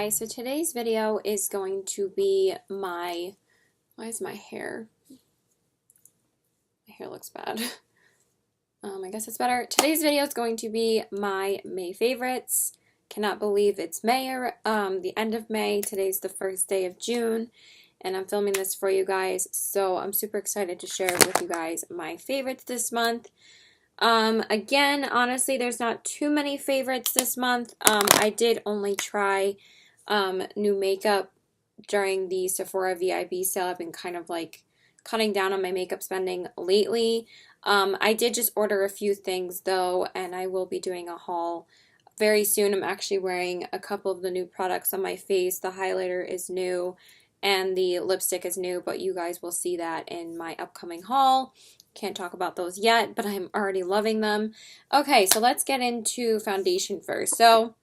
guys, so today's video is going to be why is my hair looks bad. I guess it's better. Today's video is going to be my May favorites. Cannot believe it's May, the end of May. Today's the first day of June, and I'm filming this for you guys, so I'm super excited to share with you guys my favorites this month. Again, honestly, there's not too many favorites this month. I did only try new makeup during the Sephora VIB sale. I've been kind of like cutting down on my makeup spending lately. I did just order a few things though, and I will be doing a haul very soon. I'm actually wearing a couple of the new products on my face. The highlighter is new and the lipstick is new, but you guys will see that in my upcoming haul. Can't talk about those yet, but I'm already loving them. Okay, so let's get into foundation first. So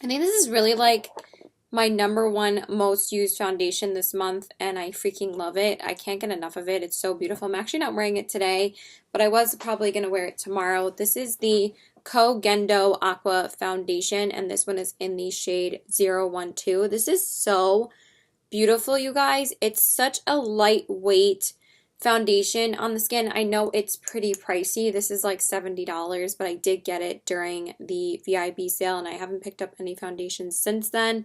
I think this is really like my #1 most used foundation this month, and I freaking love it. I can't get enough of it. It's so beautiful. I'm actually not wearing it today, but I was probably going to wear it tomorrow. This is the Kogendo Aqua Foundation, and this one is in the shade 012. This is so beautiful, you guys. It's such a lightweight foundation on the skin. I know it's pretty pricey. This is like $70, but I did get it during the VIB sale, and I haven't picked up any foundations since then.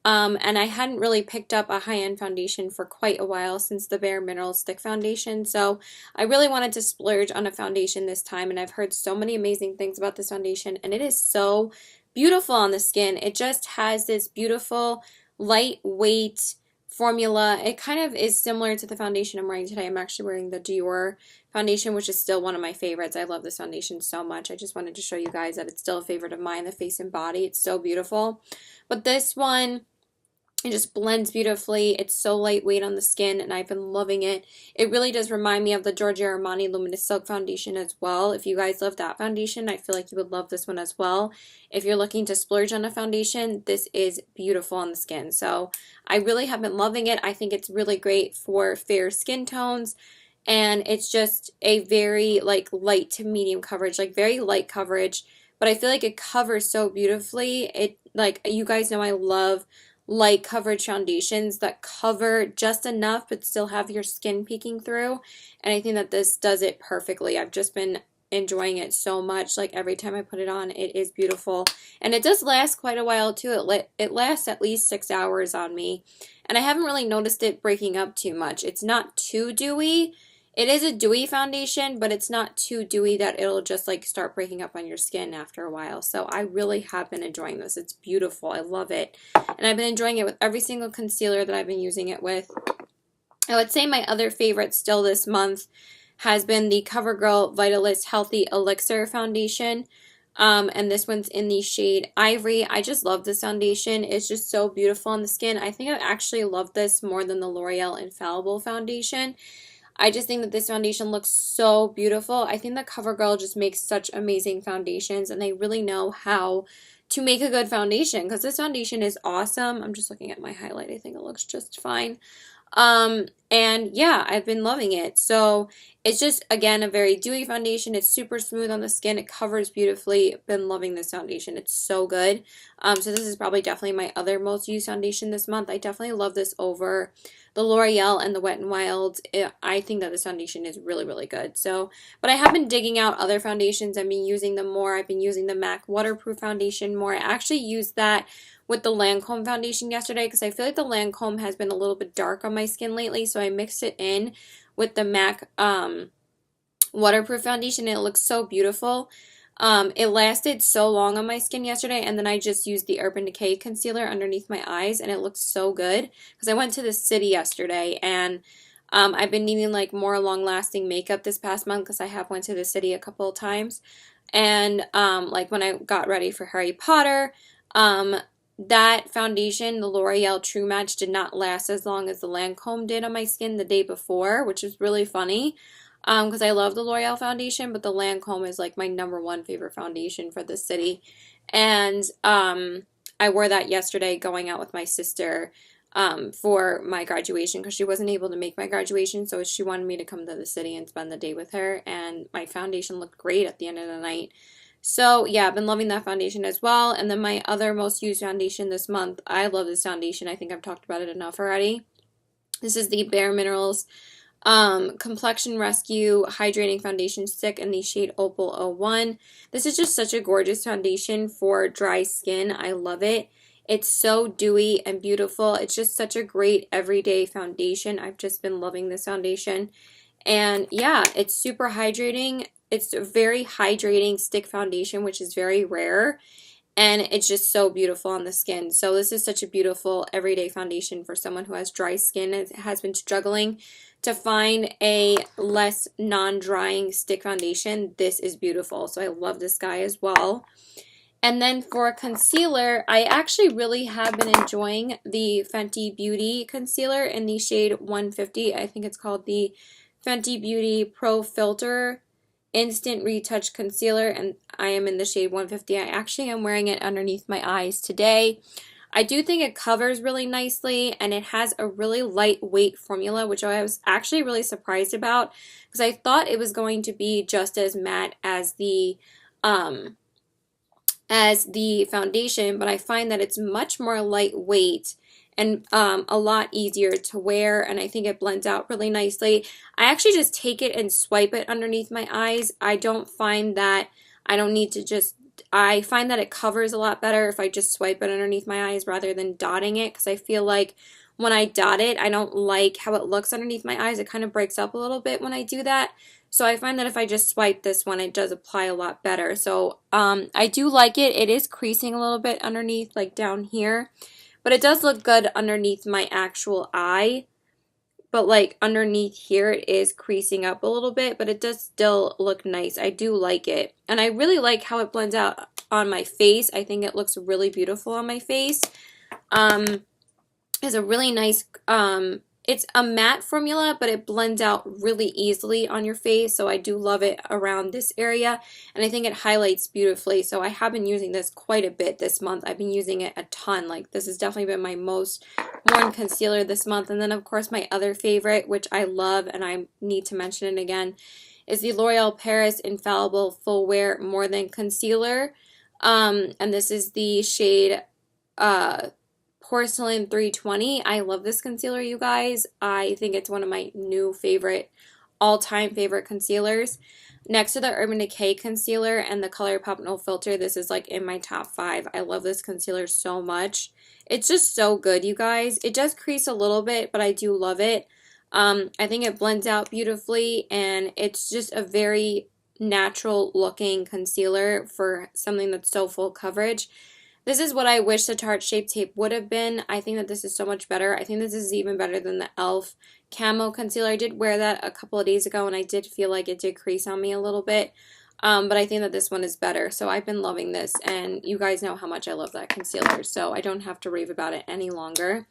And I hadn't really picked up a high-end foundation for quite a while since the Bare Minerals Stick Foundation, so I really wanted to splurge on a foundation this time, and I've heard so many amazing things about this foundation, and it is so beautiful on the skin. It just has this beautiful, lightweight formula. It kind of is similar to the foundation I'm wearing today. I'm actually wearing the Dior foundation, which is still one of my favorites. I love this foundation so much. I just wanted to show you guys that it's still a favorite of mine, the face and body. It's so beautiful. But this one, it just blends beautifully. It's so lightweight on the skin, and I've been loving it. It really does remind me of the Giorgio Armani Luminous Silk Foundation as well. If you guys love that foundation, I feel like you would love this one as well. If you're looking to splurge on a foundation, this is beautiful on the skin. So I really have been loving it. I think it's really great for fair skin tones, and it's just a very like light to medium coverage, like very light coverage, but I feel like it covers so beautifully. It, like, you guys know I love light coverage foundations that cover just enough but still have your skin peeking through, and I think that this does it perfectly. I've just been enjoying it so much. Like, every time I put it on, it is beautiful, and it does last quite a while too. It lasts at least 6 hours on me, and I haven't really noticed it breaking up too much. It's not too dewy. It is a dewy foundation, but it's not too dewy that it'll just like start breaking up on your skin after a while. So I really have been enjoying this. It's beautiful. I love it. And I've been enjoying it with every single concealer that I've been using it with. I would say my other favorite still this month has been the CoverGirl Vitalist Healthy Elixir Foundation. And this one's in the shade Ivory. I just love this foundation. It's just so beautiful on the skin. I think I actually love this more than the L'Oreal Infallible Foundation. I just think that this foundation looks so beautiful. I think that CoverGirl just makes such amazing foundations, and they really know how to make a good foundation, because this foundation is awesome. I'm just looking at my highlight. I think it looks just fine. And yeah, I've been loving it. So it's just, again, a very dewy foundation. It's super smooth on the skin. It covers beautifully. Been loving this foundation. It's so good. So this is probably definitely my other most used foundation this month. I definitely love this over the L'Oreal and the Wet n Wild. I think that this foundation is really, really good. So, but I have been digging out other foundations. I've been using them more. I've been using the MAC Waterproof Foundation more. I actually used that with the Lancome foundation yesterday because I feel like the Lancome has been a little bit dark on my skin lately, so I mixed it in with the MAC Waterproof Foundation, and it looks so beautiful. It lasted so long on my skin yesterday, and then I just used the Urban Decay concealer underneath my eyes, and it looks so good because I went to the city yesterday, and I've been needing like more long-lasting makeup this past month because I have went to the city a couple of times, and like when I got ready for Harry Potter, that foundation, the L'Oreal True Match, did not last as long as the Lancome did on my skin the day before, which is really funny because I love the L'Oreal foundation, but the Lancome is like my #1 favorite foundation for the city. And I wore that yesterday going out with my sister for my graduation because she wasn't able to make my graduation, so she wanted me to come to the city and spend the day with her, and my foundation looked great at the end of the night. So yeah, I've been loving that foundation as well. And then my other most used foundation this month, I love this foundation. I think I've talked about it enough already. This is the Bare Minerals Complexion Rescue Hydrating Foundation Stick in the shade Opal 01. This is just such a gorgeous foundation for dry skin. I love it. It's so dewy and beautiful. It's just such a great everyday foundation. I've just been loving this foundation. And yeah, it's super hydrating. It's a very hydrating stick foundation, which is very rare. And it's just so beautiful on the skin. So this is such a beautiful everyday foundation for someone who has dry skin and has been struggling to find a less non-drying stick foundation. This is beautiful. So I love this guy as well. And then for concealer, I actually really have been enjoying the Fenty Beauty concealer in the shade 150. I think it's called the Fenty Beauty Pro Filter Instant Retouch Concealer, and I am in the shade 150. I actually am wearing it underneath my eyes today. I do think it covers really nicely, and it has a really lightweight formula, which I was actually really surprised about because I thought it was going to be just as matte as the foundation, but I find that it's much more lightweight and a lot easier to wear, and I think it blends out really nicely. I actually just take it and swipe it underneath my eyes. I don't find that I don't need to just, I find that it covers a lot better if I just swipe it underneath my eyes rather than dotting it, because I feel like when I dot it, I don't like how it looks underneath my eyes. It kind of breaks up a little bit when I do that. So I find that if I just swipe this one, it does apply a lot better. So I do like it. It is creasing a little bit underneath, like down here. But it does look good underneath my actual eye. But like underneath here, it is creasing up a little bit. But it does still look nice. I do like it. And I really like how it blends out on my face. I think it looks really beautiful on my face. It's a really nice, it's a matte formula, but it blends out really easily on your face, so I do love it around this area, and I think it highlights beautifully, so I have been using this quite a bit this month. I've been using it a ton. Like, this has definitely been my most worn concealer this month. And then, of course, my other favorite, which I love, and I need to mention it again, is the L'Oreal Paris Infallible Full Wear More Than Concealer, and this is the shade, Porcelain 320. I love this concealer, you guys. I think it's one of my new favorite, all-time favorite concealers. Next to the Urban Decay concealer and the ColourPop No Filter, this is like in my top 5. I love this concealer so much. It's just so good, you guys. It does crease a little bit, but I do love it. I think it blends out beautifully, and it's just a very natural looking concealer for something that's so full coverage. This is what I wish the Tarte Shape Tape would have been. I think that this is so much better. I think this is even better than the e.l.f. Camo Concealer. I did wear that a couple of days ago, and I did feel like it did crease on me a little bit. But I think that this one is better. So I've been loving this, and you guys know how much I love that concealer. So I don't have to rave about it any longer.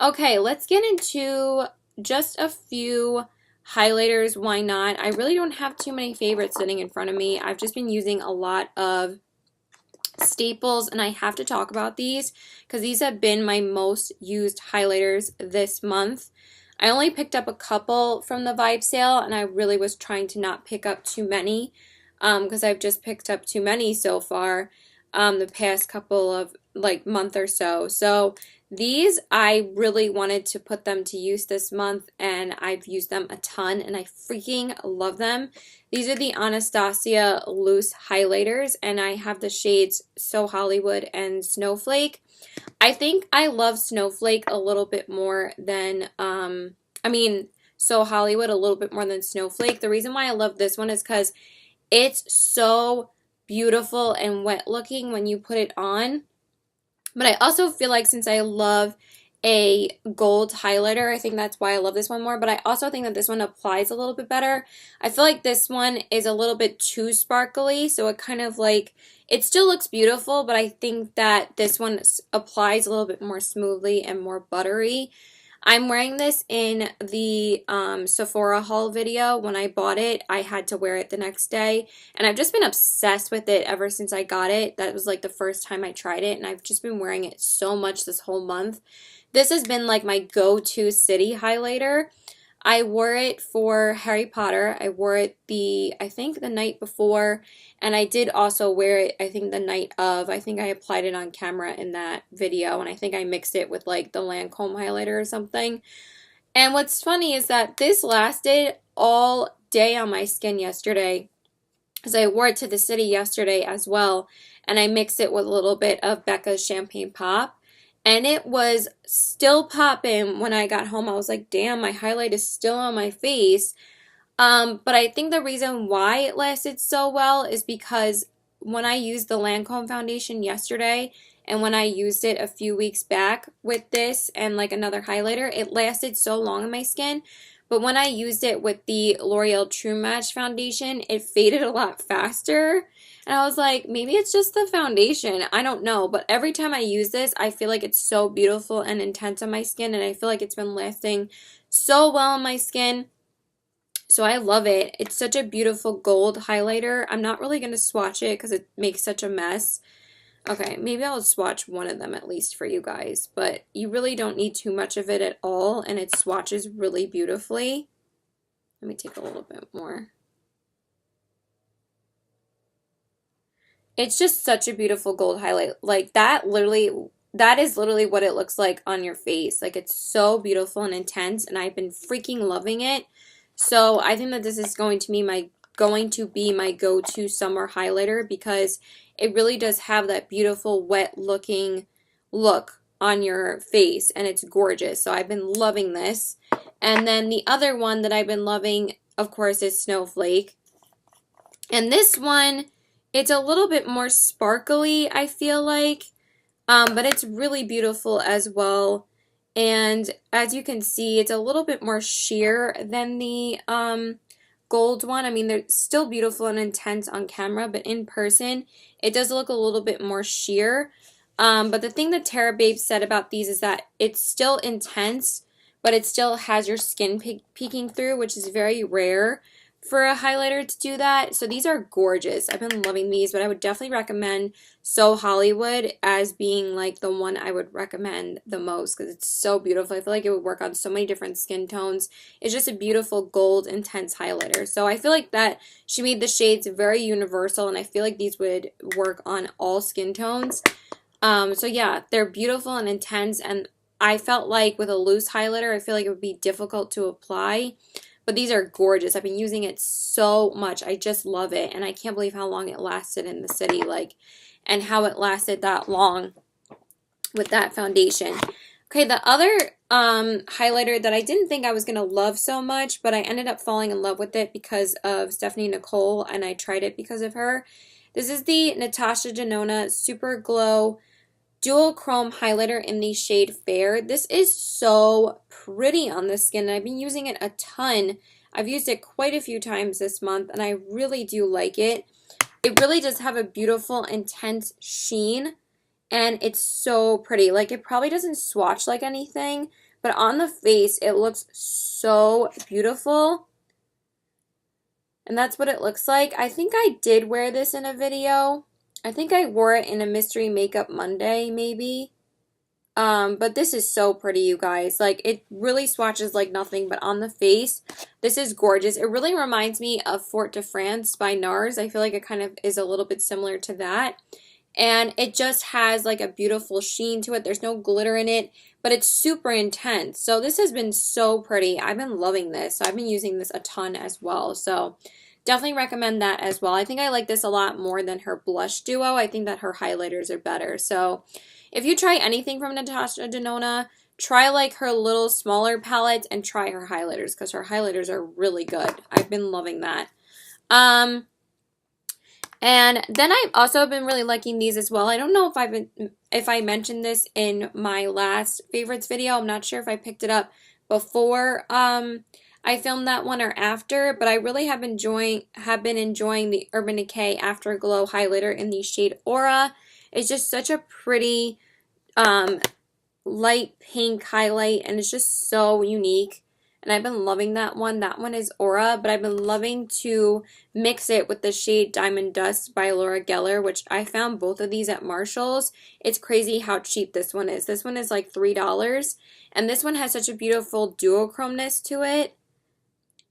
Okay, let's get into just a few highlighters. Why not? I really don't have too many favorites sitting in front of me. I've just been using a lot of staples, and I have to talk about these because these have been my most used highlighters this month. I only picked up a couple from the Vibe sale, and I really was trying to not pick up too many because I've just picked up too many so far the past couple of like month or so. So these, I really wanted to put them to use this month, and I've used them a ton, and I freaking love them. These are the Anastasia Loose Highlighters, and I have the shades So Hollywood and Snowflake. I think I love Snowflake a little bit more than, So Hollywood a little bit more than Snowflake. The reason why I love this one is because it's so beautiful and wet looking when you put it on. But I also feel like since I love a gold highlighter, I think that's why I love this one more. But I also think that this one applies a little bit better. I feel like this one is a little bit too sparkly, so it kind of like, it still looks beautiful, but I think that this one applies a little bit more smoothly and more buttery. I'm wearing this in the Sephora haul video. When I bought it, I had to wear it the next day, and I've just been obsessed with it ever since I got it. That was like the first time I tried it, and I've just been wearing it so much this whole month. This has been like my go-to city highlighter. I wore it for Harry Potter. I wore it I think the night before, and I did also wear it, I think the night of. I think I applied it on camera in that video, and I think I mixed it with like the Lancome highlighter or something. And what's funny is that this lasted all day on my skin yesterday, because I wore it to the city yesterday as well, and I mixed it with a little bit of Becca's Champagne Pop, and it was still popping when I got home. I was like, damn, my highlight is still on my face. But I think the reason why it lasted so well is because when I used the Lancome foundation yesterday and when I used it a few weeks back with this and like another highlighter, it lasted so long on my skin. But when I used it with the L'Oreal True Match foundation, it faded a lot faster. And I was like, maybe it's just the foundation. I don't know. But every time I use this, I feel like it's so beautiful and intense on my skin. And I feel like it's been lasting so well on my skin. So I love it. It's such a beautiful gold highlighter. I'm not really going to swatch it because it makes such a mess. Okay, maybe I'll swatch one of them at least for you guys, but you really don't need too much of it at all, and it swatches really beautifully. Let me take a little bit more. It's just such a beautiful gold highlight. Like that is literally what it looks like on your face. Like it's so beautiful and intense, and I've been freaking loving it. So I think that this is going to be my go-to summer highlighter because it really does have that beautiful wet looking look on your face, and it's gorgeous. So I've been loving this. And then the other one that I've been loving, of course, is Snowflake. And this one, it's a little bit more sparkly, I feel like, but it's really beautiful as well. And as you can see, it's a little bit more sheer than the gold one. I mean, they're still beautiful and intense on camera, but in person, it does look a little bit more sheer. But the thing that Tara Babe said about these is that it's still intense, but it still has your skin peeking through, which is very rare for a highlighter to do that. So these are gorgeous. I've been loving these, but I would definitely recommend So Hollywood as being like the one I would recommend the most because it's so beautiful. I feel like it would work on so many different skin tones. It's just a beautiful gold intense highlighter. So I feel like that she made the shades very universal, and I feel like these would work on all skin tones. So yeah, they're beautiful and intense, and I felt like with a loose highlighter, I feel like it would be difficult to apply. But these are gorgeous. I've been using it so much. I just love it. And I can't believe how long it lasted in the city, like, and how it lasted that long with that foundation. Okay, the other highlighter that I didn't think I was going to love so much, but I ended up falling in love with it because of Stephanie Nicole, and I tried it because of her. This is the Natasha Denona Super Glow Dual Chrome Highlighter in the shade Fair. This is so pretty on the skin, and I've been using it a ton. I've used it quite a few times this month, and I really do like it. It really does have a beautiful, intense sheen, and it's so pretty. Like, it probably doesn't swatch like anything, but on the face, it looks so beautiful. And that's what it looks like. I think I did wear this in a video. I think I wore it in a Mystery Makeup Monday, maybe. But this is so pretty, you guys. Like, it really swatches like nothing, but on the face, this is gorgeous. It really reminds me of Fort de France by NARS. I feel like it kind of is a little bit similar to that. And it just has like a beautiful sheen to it. There's no glitter in it, but it's super intense. So this has been so pretty. I've been loving this. So I've been using this a ton as well. So definitely recommend that as well. I think I like this a lot more than her blush duo. I think that her highlighters are better. So if you try anything from Natasha Denona, try like her little smaller palettes and try her highlighters because her highlighters are really good. I've been loving that. And then I've also been really liking these as well. I don't know if I mentioned this in my last favorites video. I'm not sure if I picked it up before I filmed that one or after, but I really have been enjoying the Urban Decay Afterglow highlighter in the shade Aura. It's just such a pretty light pink highlight, and it's just so unique. And I've been loving that one. That one is Aura, but I've been loving to mix it with the shade Diamond Dust by Laura Geller, which I found both of these at Marshall's. It's crazy how cheap this one is. This one is like $3, and this one has such a beautiful duochromeness to it.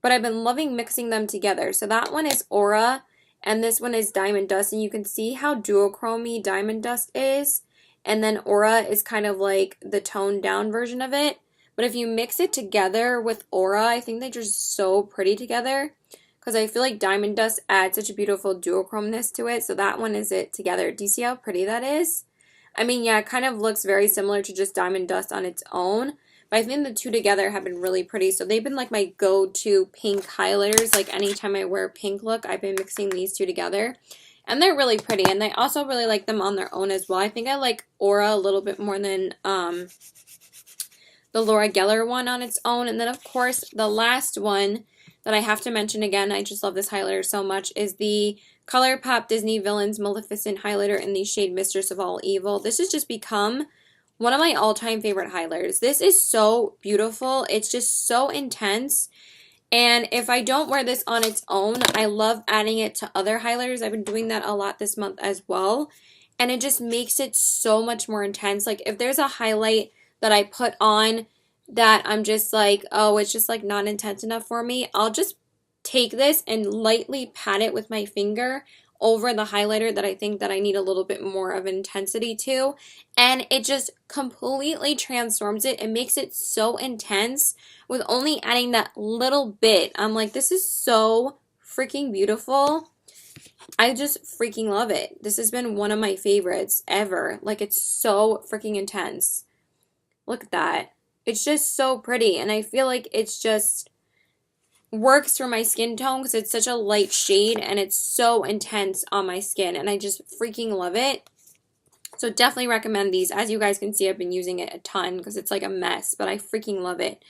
but I've been loving mixing them together. So that one is Aura, and this one is Diamond Dust, and you can see how duochrome-y Diamond Dust is, and then Aura is kind of like the toned down version of it. But if you mix it together with Aura, I think they're just so pretty together, because I feel like Diamond Dust adds such a beautiful duochromeness to it. So that one is it together. Do you see how pretty that is? I mean, yeah, it kind of looks very similar to just Diamond Dust on its own, but I think the two together have been really pretty. So they've been like my go-to pink highlighters. Like anytime I wear a pink look, I've been mixing these two together. And they're really pretty. And I also really like them on their own as well. I think I like Aura a little bit more than the Laura Geller one on its own. And then, of course, the last one that I have to mention again, I just love this highlighter so much, is the ColourPop Disney Villains Maleficent highlighter in the shade Mistress of All Evil. This has just become one of my all-time favorite highlighters. This is so beautiful. It's just so intense. And if I don't wear this on its own, I love adding it to other highlighters. I've been doing that a lot this month as well. And it just makes it so much more intense. Like if there's a highlight that I put on that I'm just like, oh, it's just like not intense enough for me, I'll just take this and lightly pat it with my finger over the highlighter that I think that I need a little bit more of intensity to, and it just completely transforms it. It makes it so intense with only adding that little bit. I'm like, this is so freaking beautiful. I just freaking love it. This has been one of my favorites ever. Like, it's so freaking intense. Look at that. It's just so pretty, and I feel like it's just works for my skin tone because it's such a light shade and it's so intense on my skin, and I just freaking love it. So definitely recommend these. As you guys can see, I've been using it a ton because it's like a mess, but I freaking love it.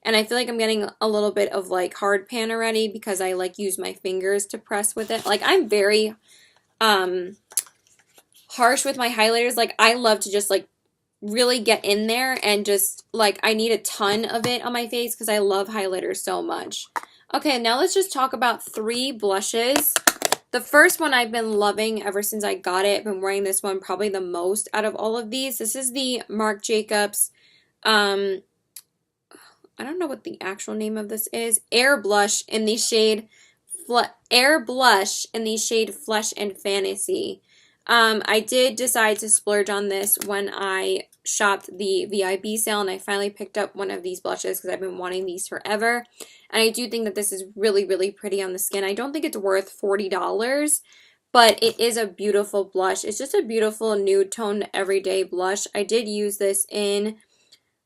And I feel like I'm getting a little bit of like hard pan already because I like use my fingers to press with it. Like I'm very harsh with my highlighters. Like I love to just like really get in there and just like I need a ton of it on my face because I love highlighters so much. Okay, now let's just talk about 3 blushes. The first one I've been loving ever since I got it. I've been wearing this one probably the most out of all of these. This is the Marc Jacobs, I don't know what the actual name of this is, Air Blush in the shade Flesh and Fantasy. I did decide to splurge on this when I shopped the VIB sale, and I finally picked up one of these blushes because I've been wanting these forever. And I do think that this is really, really pretty on the skin. I don't think it's worth $40, but it is a beautiful blush. It's just a beautiful nude tone everyday blush. I did use this in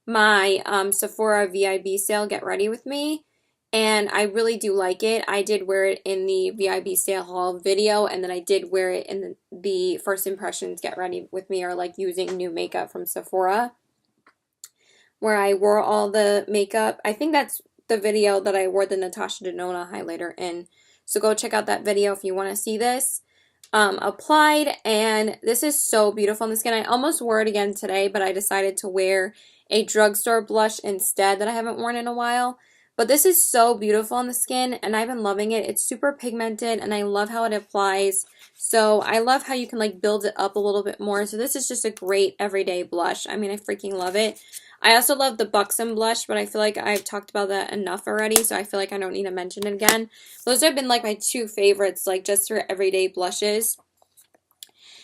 my Sephora VIB sale, Get Ready With Me, and I really do like it. I did wear it in the VIB sale haul video, and then I did wear it in the First Impressions Get Ready With Me, or like using new makeup from Sephora, where I wore all the makeup. I think that's the video that I wore the Natasha Denona highlighter in. So go check out that video if you want to see this. Applied, and this is so beautiful on the skin. I almost wore it again today, but I decided to wear a drugstore blush instead that I haven't worn in a while. But this is so beautiful on the skin, and I've been loving it. It's super pigmented, and I love how it applies. So I love how you can like build it up a little bit more. So this is just a great everyday blush. I mean, I freaking love it. I also love the Buxom blush, but I feel like I've talked about that enough already, so I feel like I don't need to mention it again. Those have been like my 2 favorites, like just for everyday blushes.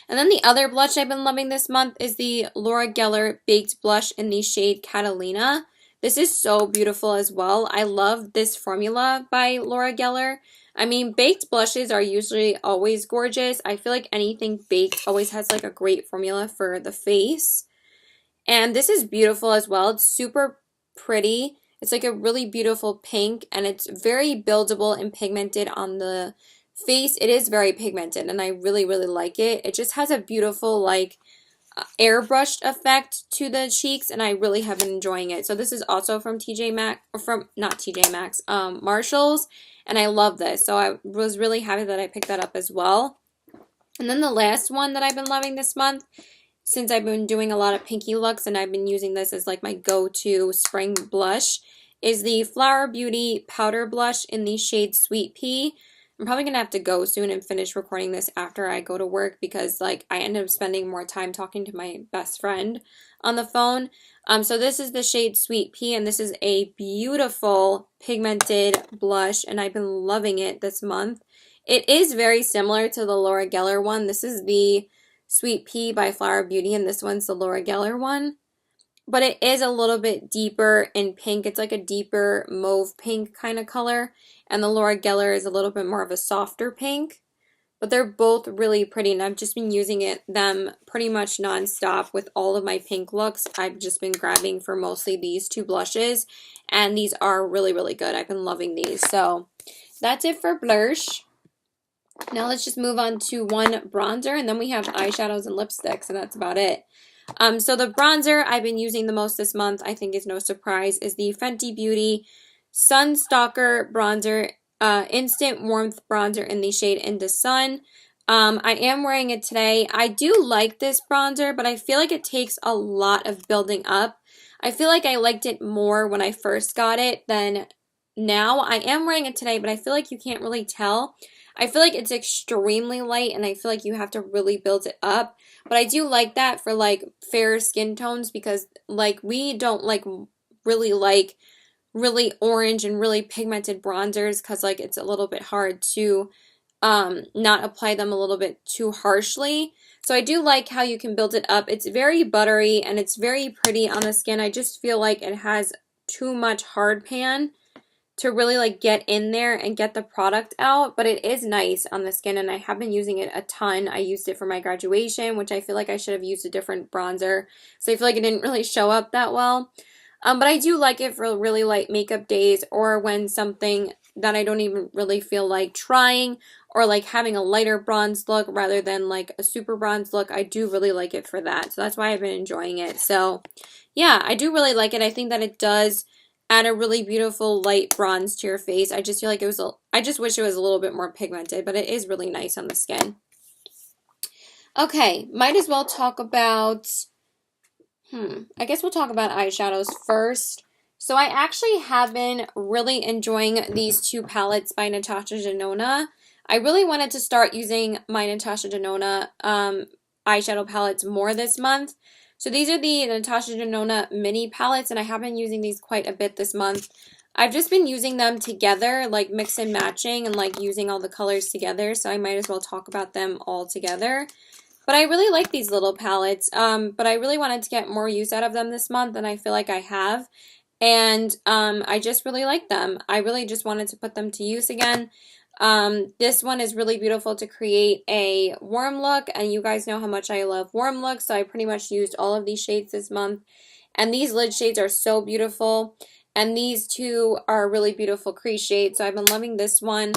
And then the other blush I've been loving this month is the Laura Geller Baked Blush in the shade Catalina. This is so beautiful as well. I love this formula by Laura Geller. I mean, baked blushes are usually always gorgeous. I feel like anything baked always has like a great formula for the face. And this is beautiful as well. It's super pretty. It's like a really beautiful pink, and it's very buildable and pigmented on the face. It is very pigmented, and I really, really like it. It just has a beautiful like airbrushed effect to the cheeks, and I really have been enjoying it. So this is also from TJ Maxx, or from, not TJ Maxx, Marshalls, and I love this. So I was really happy that I picked that up as well. And then the last one that I've been loving this month, since I've been doing a lot of pinky looks and I've been using this as like my go-to spring blush, is the Flower Beauty Powder Blush in the shade Sweet Pea. I'm probably gonna have to go soon and finish recording this after I go to work because like I ended up spending more time talking to my best friend on the phone. So this is the shade Sweet Pea, and this is a beautiful pigmented blush, and I've been loving it this month. It is very similar to the Laura Geller one. This is the Sweet Pea by Flower Beauty, and this one's the Laura Geller one. But it is a little bit deeper in pink. It's like a deeper mauve pink kind of color. And the Laura Geller is a little bit more of a softer pink. But they're both really pretty, and I've just been using them pretty much nonstop with all of my pink looks. I've just been grabbing for mostly these two blushes, and these are really, really good. I've been loving these. So that's it for blush. Now let's just move on to one bronzer, and then we have eyeshadows and lipsticks, and that's about it. So the bronzer I've been using the most this month, I think is no surprise, is the Fenty Beauty Sun Stalker Bronzer, Instant Warmth Bronzer in the shade Into Sun. I am wearing it today. I do like this bronzer, but I feel like it takes a lot of building up. I feel like I liked it more when I first got it than now. I am wearing it today, but I feel like you can't really tell. I feel like it's extremely light, and I feel like you have to really build it up. But I do like that for like fairer skin tones, because like we don't really like really orange and really pigmented bronzers, because like it's a little bit hard to not apply them a little bit too harshly. So I do like how you can build it up. It's very buttery and it's very pretty on the skin. I just feel like it has too much hard pan to really like get in there and get the product out, but it is nice on the skin, and I have been using it a ton. I used it for my graduation, which I feel like I should have used a different bronzer, so I feel like it didn't really show up that well. But I do like it for really light makeup days, or when something that I don't even really feel like trying, or like having a lighter bronze look rather than like a super bronze look. I do really like it for that, so that's why I've been enjoying it. So yeah, I do really like it. I think that it does add a really beautiful light bronze to your face. I just feel like I just wish it was a little bit more pigmented, but it is really nice on the skin. Okay, might as well talk about, I guess we'll talk about eyeshadows first. So I actually have been really enjoying these two palettes by Natasha Denona. I really wanted to start using my Natasha Denona eyeshadow palettes more this month. So these are the Natasha Denona mini palettes, and I have been using these quite a bit this month. I've just been using them together, like mix and matching, and like using all the colors together, so I might as well talk about them all together. But I really like these little palettes, but I really wanted to get more use out of them this month, and I feel like I have. And I just really like them. I really just wanted to put them to use again. This one is really beautiful to create a warm look, and you guys know how much I love warm looks, so I pretty much used all of these shades this month. And these lid shades are so beautiful, and these two are really beautiful crease shades, so I've been loving this one.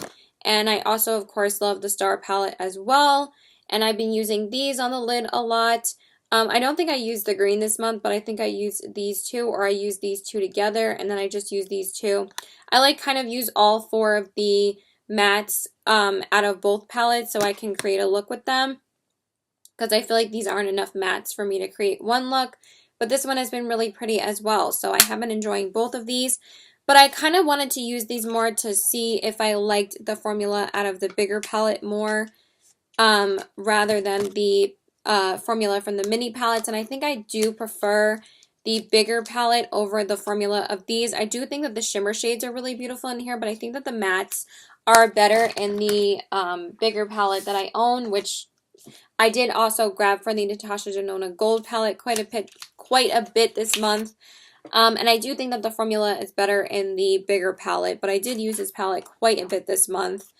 And I also, of course, love the Star palette as well, and I've been using these on the lid a lot. I don't think I used the green this month, but I think I used these two, or I used these two together, and then I just used these two. I like kind of use all four of the mattes out of both palettes so I can create a look with them, because I feel like these aren't enough mattes for me to create one look. But this one has been really pretty as well, so I have been enjoying both of these. But I kind of wanted to use these more to see if I liked the formula out of the bigger palette more, rather than the formula from the mini palettes. And I think I do prefer the bigger palette over the formula of these. I do think that the shimmer shades are really beautiful in here, but I think that the mattes are better in the bigger palette that I own, which I did also grab for the Natasha Denona Gold palette quite a bit this month. And I do think that the formula is better in the bigger palette, but I did use this palette quite a bit this month.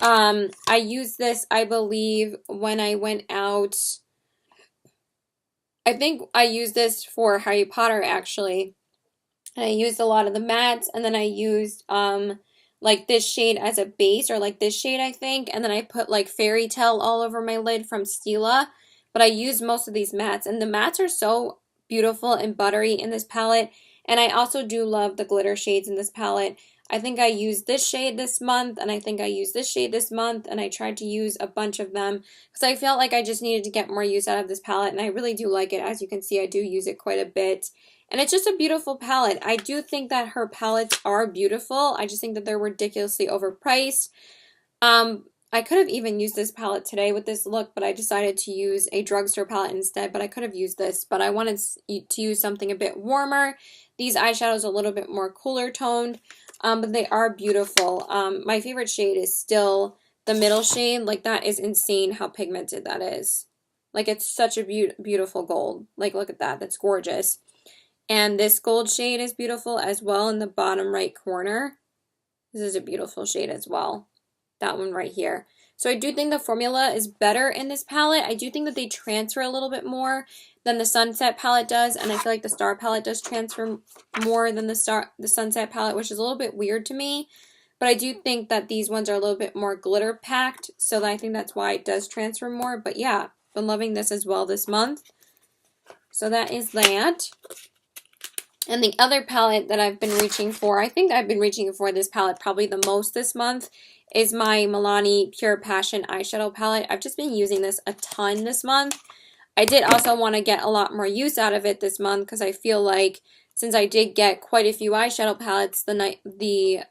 I used this, I believe, when I went out. I think I used this for Harry Potter, actually. And I used a lot of the mattes, and then I used like this shade as a base, or like this shade, I think. And then I put like Fairy Tale all over my lid from Stila. But I used most of these mattes, and the mattes are so beautiful and buttery in this palette. And I also do love the glitter shades in this palette. I think I used this shade this month, and I think I used this shade this month, and I tried to use a bunch of them because I felt like I just needed to get more use out of this palette, and I really do like it. As you can see, I do use it quite a bit, and it's just a beautiful palette. I do think that her palettes are beautiful. I just think that they're ridiculously overpriced. I could have even used this palette today with this look, but I decided to use a drugstore palette instead, but I could have used this, but I wanted to use something a bit warmer. These eyeshadows are a little bit more cooler toned, but they are beautiful. My favorite shade is still the middle shade. Like, that is insane how pigmented that is. Like, it's such a beautiful gold. Like, look at that. That's gorgeous. And this gold shade is beautiful as well in the bottom right corner. This is a beautiful shade as well. That one right here. So I do think the formula is better in this palette. I do think that they transfer a little bit more than the Sunset palette does, and I feel like the Star palette does transfer more than the Sunset palette, which is a little bit weird to me. But I do think that these ones are a little bit more glitter packed, so I think that's why it does transfer more. But yeah, been loving this as well this month. So that is that. And the other palette that I've been reaching for, I think I've been reaching for this palette probably the most this month, is my Milani Pure Passion eyeshadow palette. I've just been using this a ton this month. I did also want to get a lot more use out of it this month because I feel like since I did get quite a few eyeshadow palettes the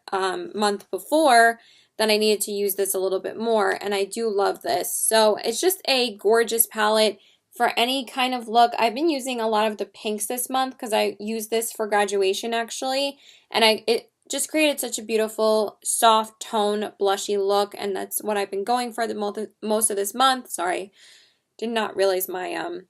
month before, then I needed to use this a little bit more, and I do love this. So it's just a gorgeous palette for any kind of look. I've been using a lot of the pinks this month because I used this for graduation actually, and it just created such a beautiful soft tone blushy look, and that's what I've been going for the most of this month. Sorry, did not realize my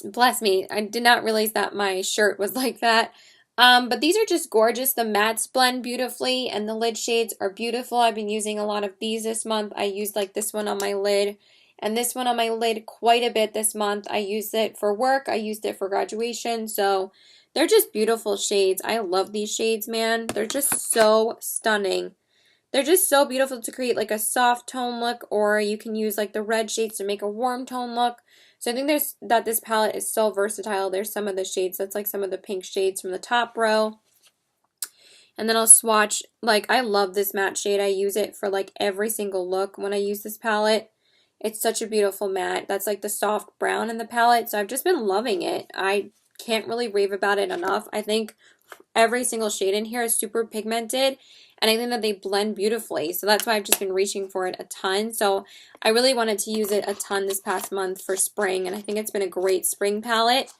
bless me, I did not realize that my shirt was like that. But these are just gorgeous. The mattes blend beautifully and the lid shades are beautiful. I've been using a lot of these this month. I used like this one on my lid and this one on my lid quite a bit this month. I used it for work. I used it for graduation. So they're just beautiful shades. I love these shades, man. They're just so stunning. They're just so beautiful to create like a soft tone look, or you can use like the red shades to make a warm tone look. So I think this palette is so versatile. There's some of the shades. That's like some of the pink shades from the top row. And then I'll swatch, like I love this matte shade. I use it for like every single look when I use this palette. It's such a beautiful matte. That's like the soft brown in the palette. So I've just been loving it. I can't really rave about it enough. I think every single shade in here is super pigmented, and I think that they blend beautifully. So that's why I've just been reaching for it a ton. So I really wanted to use it a ton this past month for spring, and I think it's been a great spring palette.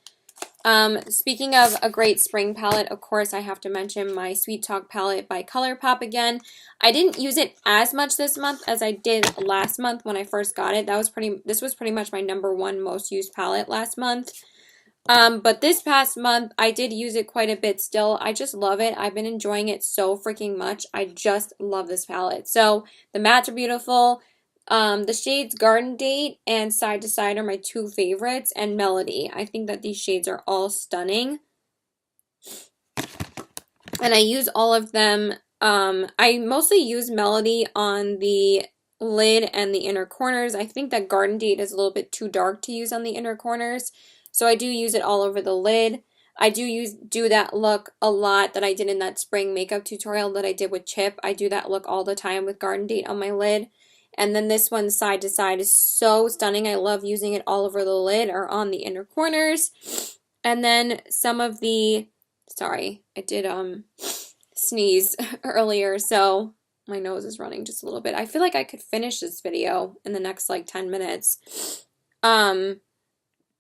Speaking of a great spring palette, of course I have to mention my Sweet Talk palette by ColourPop again. I didn't use it as much this month as I did last month when I first got it. This was pretty much my #1 most used palette last month. But this past month, I did use it quite a bit still. I just love it. I've been enjoying it so freaking much. I just love this palette. So, the mattes are beautiful. The shades Garden Date and Side to Side are my two favorites, and Melody. I think that these shades are all stunning. And I use all of them. I mostly use Melody on the lid and the inner corners. I think that Garden Date is a little bit too dark to use on the inner corners. So I do use it all over the lid. I do that look a lot that I did in that spring makeup tutorial that I did with Chip. I do that look all the time with Garden Date on my lid. And then this one Side to Side is so stunning. I love using it all over the lid or on the inner corners. And then some of the, sorry, I did sneeze earlier, so my nose is running just a little bit. I feel like I could finish this video in the next like 10 minutes.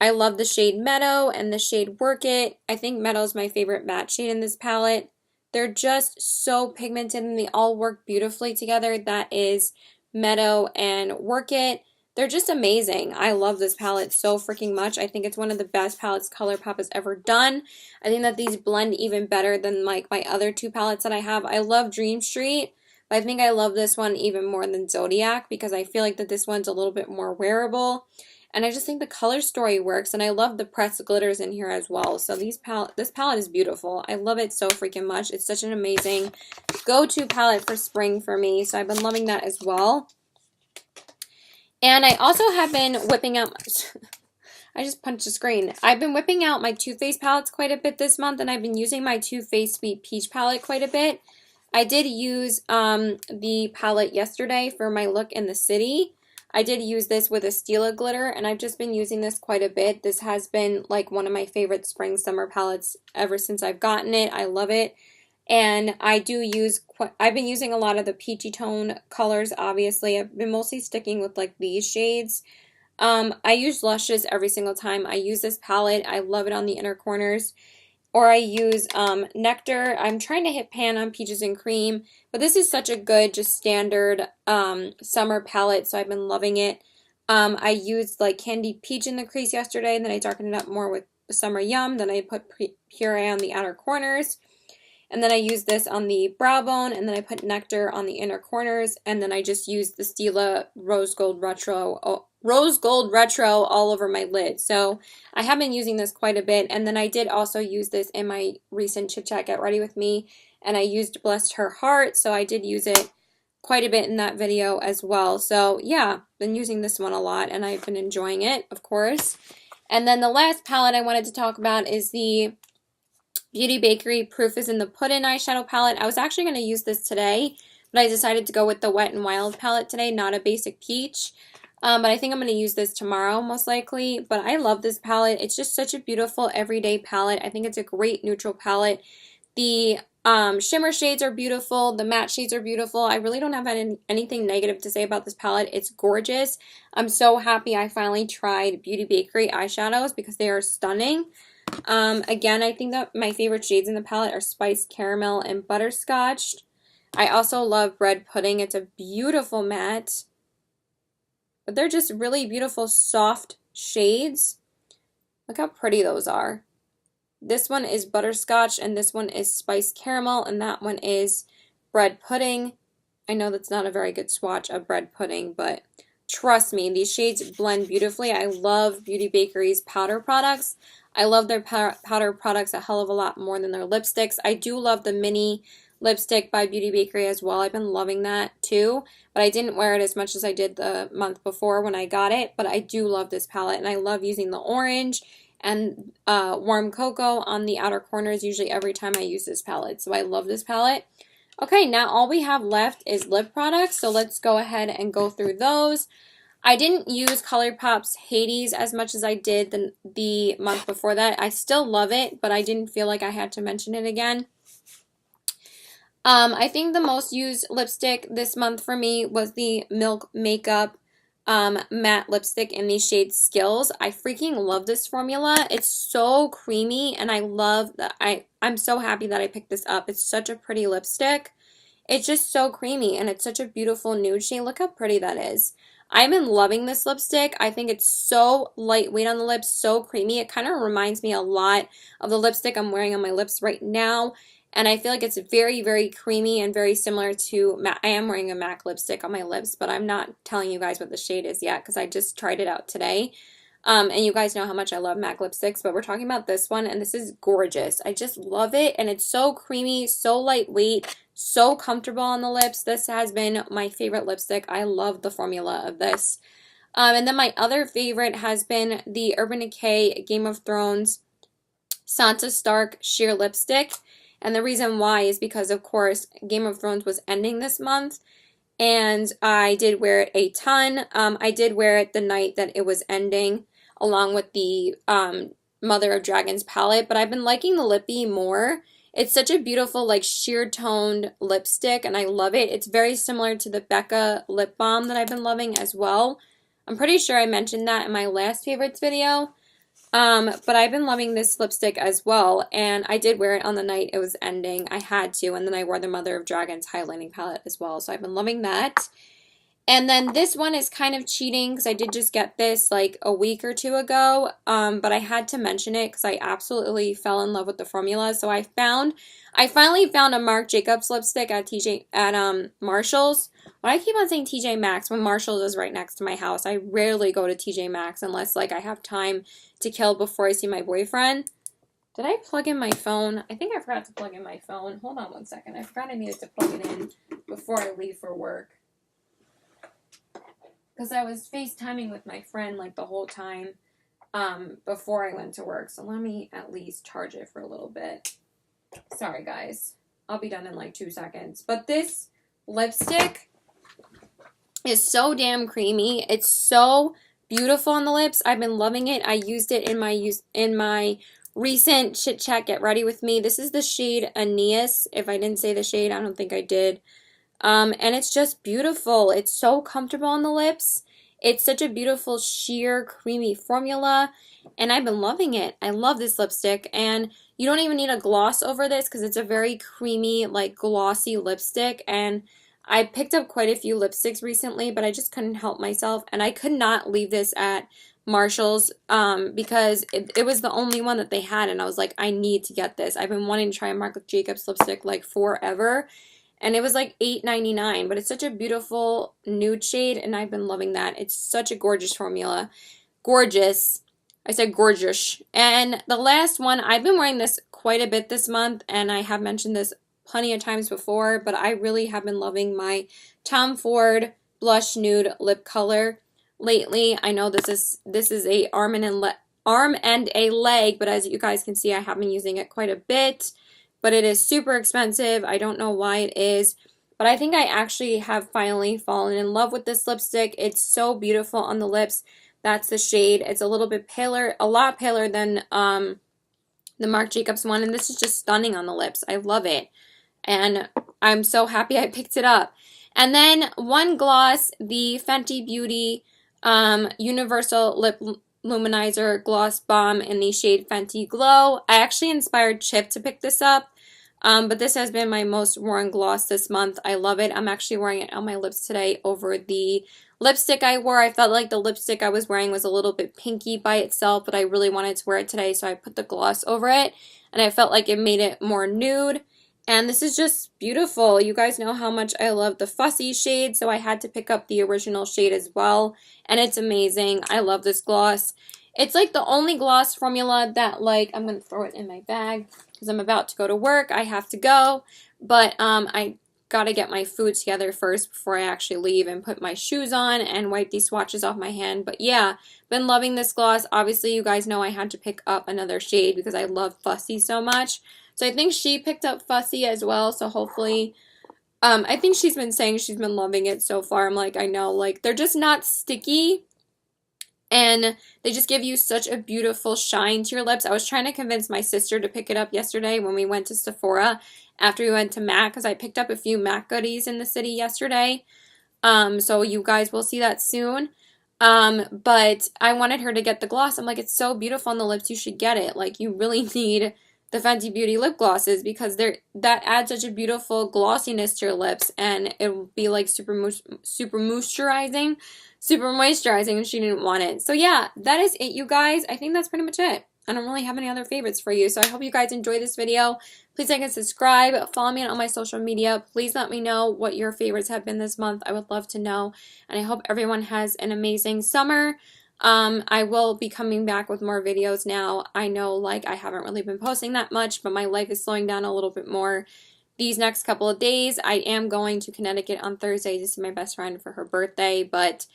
I love the shade Meadow and the shade Work It. I think Meadow is my favorite matte shade in this palette. They're just so pigmented and they all work beautifully together. That is Meadow and Work It. They're just amazing. I love this palette so freaking much. I think it's one of the best palettes ColourPop has ever done. I think that these blend even better than like my other two palettes that I have. I love Dream Street, but I think I love this one even more than Zodiac because I feel like that this one's a little bit more wearable. And I just think the color story works, and I love the pressed glitters in here as well. So this palette is beautiful. I love it so freaking much. It's such an amazing go-to palette for spring for me, so I've been loving that as well. And I also have been whipping out I just punched the screen. I've been whipping out my Too Faced palettes quite a bit this month, and I've been using my Too Faced Sweet Peach palette quite a bit. I did use the palette yesterday for my look in the city. I did use this with a Stila glitter, and I've just been using this quite a bit. This has been like one of my favorite spring summer palettes ever since I've gotten it. I love it. And I do use, I've been using a lot of the peachy tone colors, obviously. I've been mostly sticking with like these shades. I use Luscious every single time I use this palette. I love it on the inner corners. Or I use Nectar. I'm trying to hit pan on Peaches and Cream, but this is such a good, just standard summer palette, so I've been loving it. I used like Candy Peach in the crease yesterday, and then I darkened it up more with Summer Yum. Then I put Puree on the outer corners. And then I used this on the brow bone, and then I put Nectar on the inner corners, and then I just used the Stila Rose Gold Retro all over my lid. So I have been using this quite a bit, and then I did also use this in my recent Chit Chat Get Ready With Me, and I used Blessed Her Heart, so I did use it quite a bit in that video as well. So yeah, been using this one a lot, and I've been enjoying it, of course. And then the last palette I wanted to talk about is the Beauty Bakery Proof is in the Puddin' eyeshadow palette. I was actually going to use this today, but I decided to go with the Wet n Wild palette today, not a basic peach. But I think I'm going to use this tomorrow, most likely. But I love this palette. It's just such a beautiful everyday palette. I think it's a great neutral palette. The shimmer shades are beautiful. The matte shades are beautiful. I really don't have anything negative to say about this palette. It's gorgeous. I'm so happy I finally tried Beauty Bakery eyeshadows because they are stunning. Again, I think that my favorite shades in the palette are Spiced Caramel and Butterscotch. I also love Bread Pudding. It's a beautiful matte. But they're just really beautiful, soft shades. Look how pretty those are. This one is Butterscotch, and this one is Spiced Caramel, and that one is Bread Pudding. I know that's not a very good swatch of Bread Pudding, but trust me, these shades blend beautifully. I love Beauty Bakery's powder products. I love their powder products a hell of a lot more than their lipsticks. I do love the mini lipstick by Beauty Bakery as well. I've been loving that too, but I didn't wear it as much as I did the month before when I got it, but I do love this palette, and I love using the orange and warm cocoa on the outer corners usually every time I use this palette, so I love this palette. Okay, now all we have left is lip products, so let's go ahead and go through those. I didn't use ColourPop's Hades as much as I did the month before that. I still love it, but I didn't feel like I had to mention it again. I think the most used lipstick this month for me was the Milk Makeup matte lipstick in the shade Skills. I freaking love this formula. It's so creamy, and I love that. I'm so happy that I picked this up. It's such a pretty lipstick. It's just so creamy, and it's such a beautiful nude shade. Look how pretty that is. I've been loving this lipstick. I think it's so lightweight on the lips, so creamy. It kind of reminds me a lot of the lipstick I'm wearing on my lips right now. And I feel like it's very, very creamy and very similar to, I am wearing a MAC lipstick on my lips, but I'm not telling you guys what the shade is yet because I just tried it out today. And you guys know how much I love MAC lipsticks, but we're talking about this one, and this is gorgeous. I just love it, and it's so creamy, so lightweight, so comfortable on the lips. This has been my favorite lipstick. I love the formula of this. And then my other favorite has been the Urban Decay Game of Thrones Sansa Stark Sheer Lipstick. And the reason why is because, of course, Game of Thrones was ending this month, and I did wear it a ton. I did wear it the night that it was ending, along with the Mother of Dragons palette, but I've been liking the Lippy more. It's such a beautiful, like, sheer toned lipstick, and I love it. It's very similar to the Becca lip balm that I've been loving as well. I'm pretty sure I mentioned that in my last favorites video. But I've been loving this lipstick as well, and I did wear it on the night it was ending. I had to, and then I wore the Mother of Dragons highlighting palette as well, so I've been loving that. And then this one is kind of cheating because I did just get this like a week or two ago, but I had to mention it because I absolutely fell in love with the formula. So I finally found a Marc Jacobs lipstick at Marshall's. Why I keep on saying TJ Maxx when Marshall's is right next to my house. I rarely go to TJ Maxx unless like I have time to kill before I see my boyfriend. Did I plug in my phone? I think I forgot to plug in my phone. Hold on one second. I forgot I needed to plug it in before I leave for work. Because I was FaceTiming with my friend like the whole time before I went to work. So let me at least charge it for a little bit. Sorry, guys. I'll be done in like 2 seconds. But this lipstick is so damn creamy. It's so beautiful on the lips. I've been loving it. I used it in my recent chit chat, get ready with me. This is the shade Aeneas. If I didn't say the shade, I don't think I did. And it's just beautiful. It's so comfortable on the lips. It's such a beautiful, sheer, creamy formula, and I've been loving it. I love this lipstick, and you don't even need a gloss over this because it's a very creamy, like glossy lipstick, and I picked up quite a few lipsticks recently, but I just couldn't help myself, and I could not leave this at Marshall's because it was the only one that they had, and I was like, I need to get this. I've been wanting to try a Marc Jacobs lipstick like forever, and it was like $8.99, but it's such a beautiful nude shade, and I've been loving that. It's such a gorgeous formula. Gorgeous. I said gorgeous. And the last one, I've been wearing this quite a bit this month, and I have mentioned this plenty of times before, but I really have been loving my Tom Ford Blush Nude Lip Color lately. I know this is a arm and a leg, but as you guys can see, I have been using it quite a bit. But it is super expensive. I don't know why it is, but I think I actually have finally fallen in love with this lipstick. It's so beautiful on the lips. That's the shade. It's a little bit paler, a lot paler than the Marc Jacobs one, and this is just stunning on the lips. I love it, and I'm so happy I picked it up. And then one gloss, the Fenty Beauty Universal Lip Luminizer Gloss Bomb in the shade Fenty Glow. I actually inspired Chip to pick this up. But this has been my most worn gloss this month. I love it. I'm actually wearing it on my lips today over the lipstick I wore. I felt like the lipstick I was wearing was a little bit pinky by itself, but I really wanted to wear it today, so I put the gloss over it, and I felt like it made it more nude. And this is just beautiful. You guys know how much I love the fussy shade, so I had to pick up the original shade as well, and it's amazing. I love this gloss. It's like the only gloss formula that, like, I'm going to throw it in my bag because I'm about to go to work. I have to go, but I got to get my food together first before I actually leave and put my shoes on and wipe these swatches off my hand. But yeah, been loving this gloss. Obviously, you guys know I had to pick up another shade because I love Fussy so much. So I think she picked up Fussy as well, so hopefully... I think she's been saying she's been loving it so far. I'm like, I know, like, they're just not sticky. And they just give you such a beautiful shine to your lips. I was trying to convince my sister to pick it up yesterday when we went to Sephora after we went to MAC, because I picked up a few MAC goodies in the city yesterday. So you guys will see that soon. But I wanted her to get the gloss. I'm like, it's so beautiful on the lips, you should get it. Like, you really need the Fenty Beauty lip glosses because that adds such a beautiful glossiness to your lips, and it will be like super moisturizing, and she didn't want it. So yeah, that is it, you guys. I think that's pretty much it. I don't really have any other favorites for you, so I hope you guys enjoyed this video. Please like and subscribe. Follow me on my social media. Please let me know what your favorites have been this month. I would love to know, and I hope everyone has an amazing summer. I will be coming back with more videos now. I know, like, I haven't really been posting that much, but my life is slowing down a little bit more these next couple of days. I am going to Connecticut on Thursday to see my best friend for her birthday, but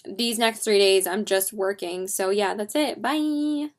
these next 3 days I'm just working. So yeah, that's it. Bye!